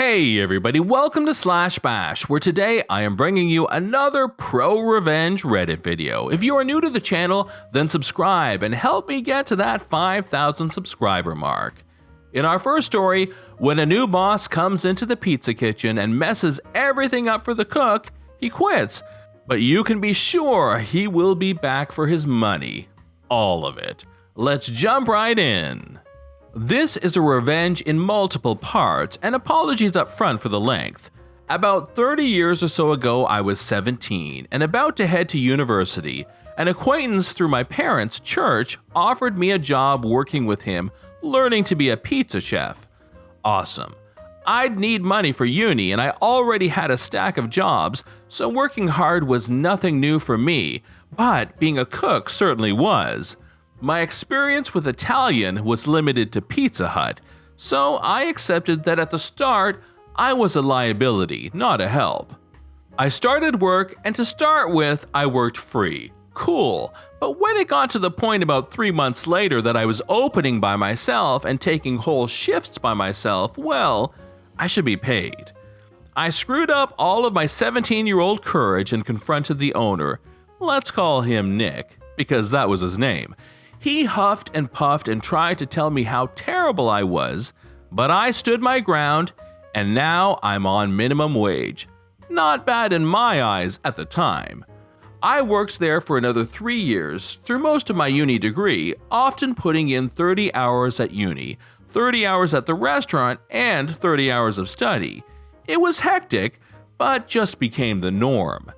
Hey everybody, welcome to Slash Bash, where today I am bringing you another proRevenge Reddit video. If you are new to the channel, then subscribe and help me get to that 5,000 subscriber mark. In our first story, when a new boss comes into the pizza kitchen and messes everything up for the cook, he quits. But you can be sure he will be back for his money. All of it. Let's jump right in. This is a revenge in multiple parts, and apologies up front for the length. About 30 years or so ago, I was 17 and about to head to university. An acquaintance through my parents' church offered me a job working with him, learning to be a pizza chef. Awesome. I'd need money for uni and I already had a stack of jobs, so working hard was nothing new for me, but being a cook certainly was. My experience with Italian was limited to Pizza Hut, so I accepted that at the start, I was a liability, not a help. I started work, and to start with, I worked free. Cool, but when it got to the point about 3 months later that I was opening by myself and taking whole shifts by myself, well, I should be paid. I screwed up all of my 17-year-old courage and confronted the owner. Let's call him Nick, because that was his name. He huffed and puffed and tried to tell me how terrible I was, but I stood my ground, and now I'm on minimum wage. Not bad in my eyes at the time. I worked there for another 3 years, through most of my uni degree, often putting in 30 hours at uni, 30 hours at the restaurant, and 30 hours of study. It was hectic, but just became the norm.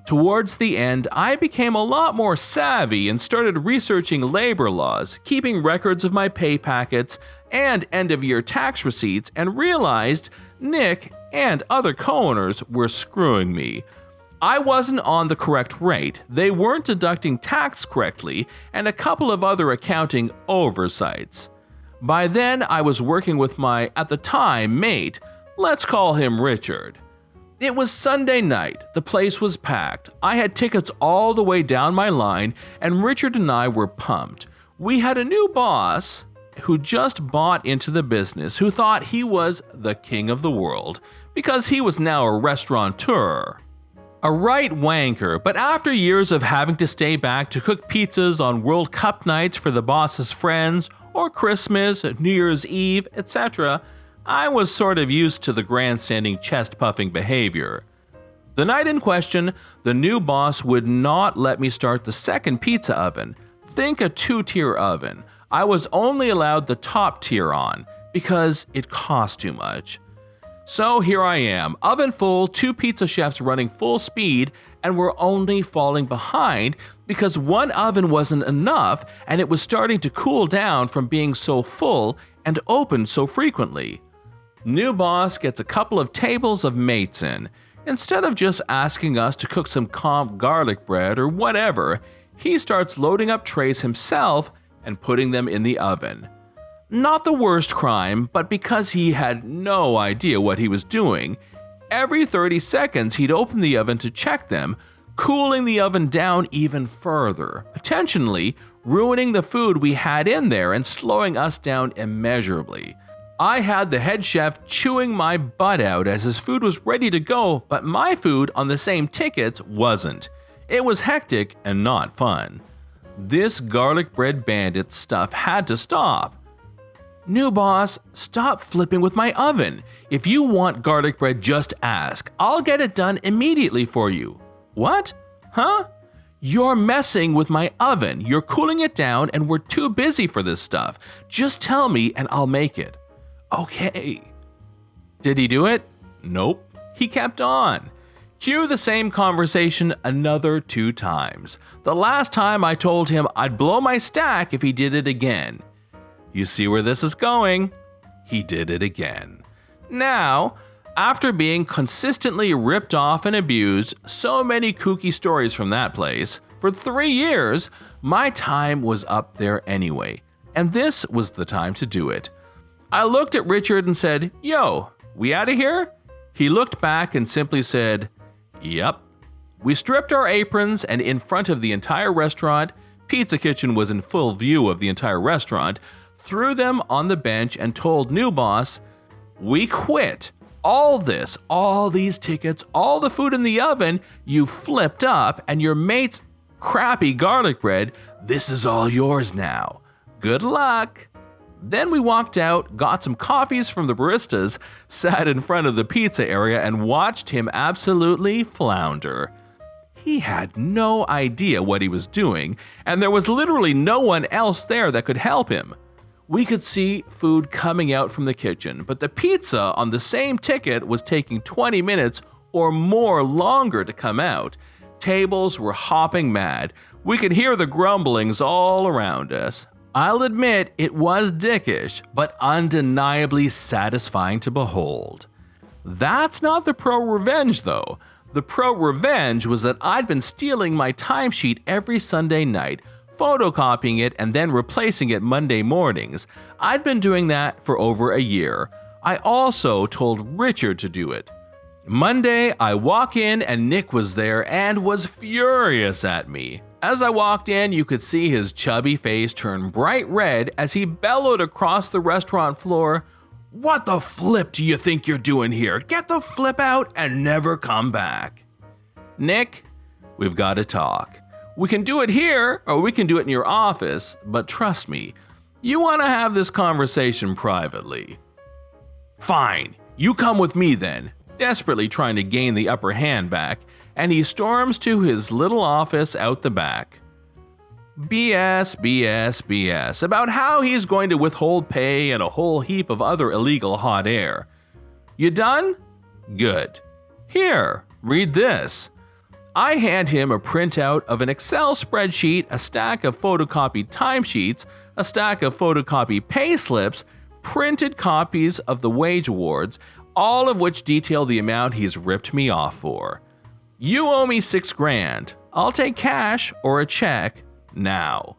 Towards the end, I became a lot more savvy and started researching labor laws, keeping records of my pay packets and end-of-year tax receipts, and realized Nick and other co-owners were screwing me. I wasn't on the correct rate, they weren't deducting tax correctly, and a couple of other accounting oversights. By then, I was working with my, at the time, mate. Let's call him Richard. It was Sunday night, the place was packed, I had tickets all the way down my line, and Richard and I were pumped. We had a new boss who just bought into the business, who thought he was the king of the world, because he was now a restaurateur. A right wanker, but after years of having to stay back to cook pizzas on World Cup nights for the boss's friends, or Christmas, New Year's Eve, etc., I was sort of used to the grandstanding chest-puffing behavior. The night in question, the new boss would not let me start the second pizza oven. Think a 2-tier oven. I was only allowed the top tier on, because it cost too much. So here I am, oven full, 2 pizza chefs running full speed, and we're only falling behind because one oven wasn't enough and it was starting to cool down from being so full and opened so frequently. New boss gets a couple of tables of mates in. Instead of just asking us to cook some comp garlic bread or whatever, he starts loading up trays himself and putting them in the oven. Not the worst crime, but because he had no idea what he was doing, every 30 seconds he'd open the oven to check them, cooling the oven down even further, potentially ruining the food we had in there and slowing us down immeasurably. I had the head chef chewing my butt out as his food was ready to go, but my food on the same tickets wasn't. It was hectic and not fun. This garlic bread bandit stuff had to stop. New boss, stop flipping with my oven. If you want garlic bread, just ask. I'll get it done immediately for you. What? Huh? You're messing with my oven. You're cooling it down and we're too busy for this stuff. Just tell me and I'll make it. Okay. Did he do it? Nope. He kept on. Cue the same conversation another 2 times. The last time I told him I'd blow my stack if he did it again. You see where this is going? He did it again. Now, after being consistently ripped off and abused, so many kooky stories from that place, for 3 years, my time was up there anyway, and this was the time to do it. I looked at Richard and said, "Yo, we out of here?" He looked back and simply said, "Yep." We stripped our aprons and in front of the entire restaurant, Pizza Kitchen was in full view of the entire restaurant, threw them on the bench and told new boss, "We quit. All these tickets, all the food in the oven, you flipped up, and your mate's crappy garlic bread, this is all yours now. Good luck. Then we walked out, got some coffees from the baristas, sat in front of the pizza area, and watched him absolutely flounder. He had no idea what he was doing, and there was literally no one else there that could help him. We could see food coming out from the kitchen, but the pizza on the same ticket was taking 20 minutes or more longer to come out. Tables were hopping mad. We could hear the grumblings all around us. I'll admit it was dickish, but undeniably satisfying to behold. That's not the proRevenge though. The proRevenge was that I'd been stealing my timesheet every Sunday night, photocopying it and then replacing it Monday mornings. I'd been doing that for over a year. I also told Richard to do it. Monday, I walk in and Nick was there and was furious at me. As I walked in, you could see his chubby face turn bright red as he bellowed across the restaurant floor, "What the flip do you think you're doing here? Get the flip out and never come back." Nick, we've got to talk. We can do it here or we can do it in your office, but trust me, you want to have this conversation privately. Fine, you come with me then, desperately trying to gain the upper hand back, and he storms to his little office out the back. BS about how he's going to withhold pay and a whole heap of other illegal hot air. You done? Good. Here, read this. I hand him a printout of an Excel spreadsheet, a stack of photocopied timesheets, a stack of photocopied pay slips, printed copies of the wage awards, all of which detail the amount he's ripped me off for. You owe me $6,000. I'll take cash or a check now.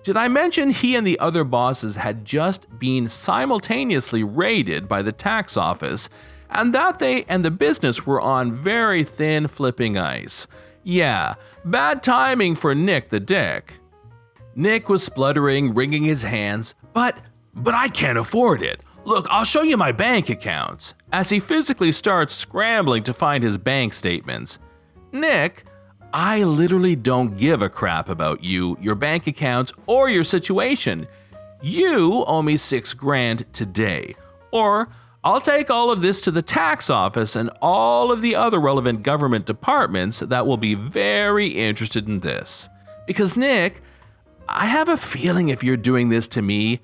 Did I mention he and the other bosses had just been simultaneously raided by the tax office, and that they and the business were on very thin flipping ice? Yeah, bad timing for Nick the Dick. Nick was spluttering, wringing his hands. But I can't afford it. Look, I'll show you my bank accounts. As he physically starts scrambling to find his bank statements. Nick, I literally don't give a crap about you, your bank accounts, or your situation. You owe me $6,000 today. Or I'll take all of this to the tax office and all of the other relevant government departments that will be very interested in this. Because Nick, I have a feeling if you're doing this to me,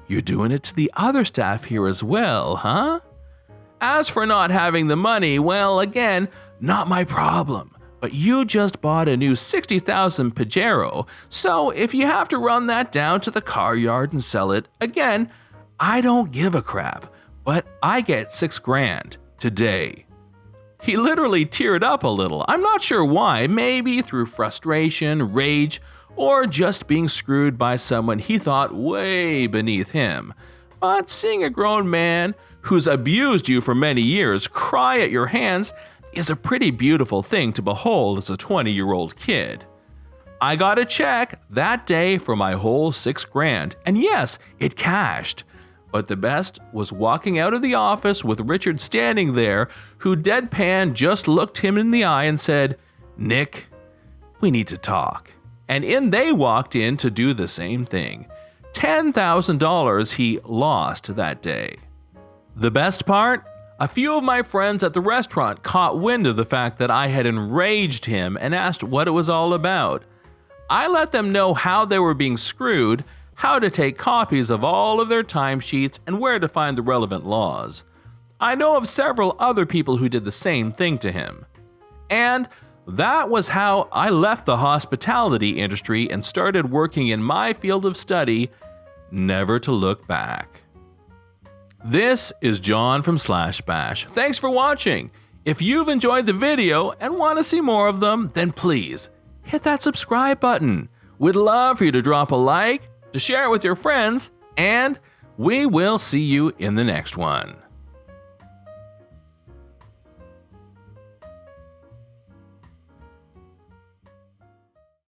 you're doing it to the other staff here as well, huh? As for not having the money, well, again, not my problem. But you just bought a new $60,000 Pajero, so if you have to run that down to the car yard and sell it, again, I don't give a crap, but I get $6,000 today. He literally teared up a little. I'm not sure why, maybe through frustration, rage, or just being screwed by someone he thought way beneath him. But seeing a grown man who's abused you for many years cry at your hands is a pretty beautiful thing to behold as a 20-year-old kid. I got a check that day for my whole $6,000, and yes, it cashed. But the best was walking out of the office with Richard standing there, who deadpan just looked him in the eye and said, "Nick, we need to talk." And in they walked in to do the same thing. $10,000 he lost that day. The best part? A few of my friends at the restaurant caught wind of the fact that I had enraged him and asked what it was all about. I let them know how they were being screwed, how to take copies of all of their timesheets, and where to find the relevant laws. I know of several other people who did the same thing to him. And that was how I left the hospitality industry and started working in my field of study, never to look back. This is John from Slash Bash. Thanks for watching. If you've enjoyed the video and want to see more of them, then please hit that subscribe button. We'd love for you to drop a like, to share it with your friends, and we will see you in the next one.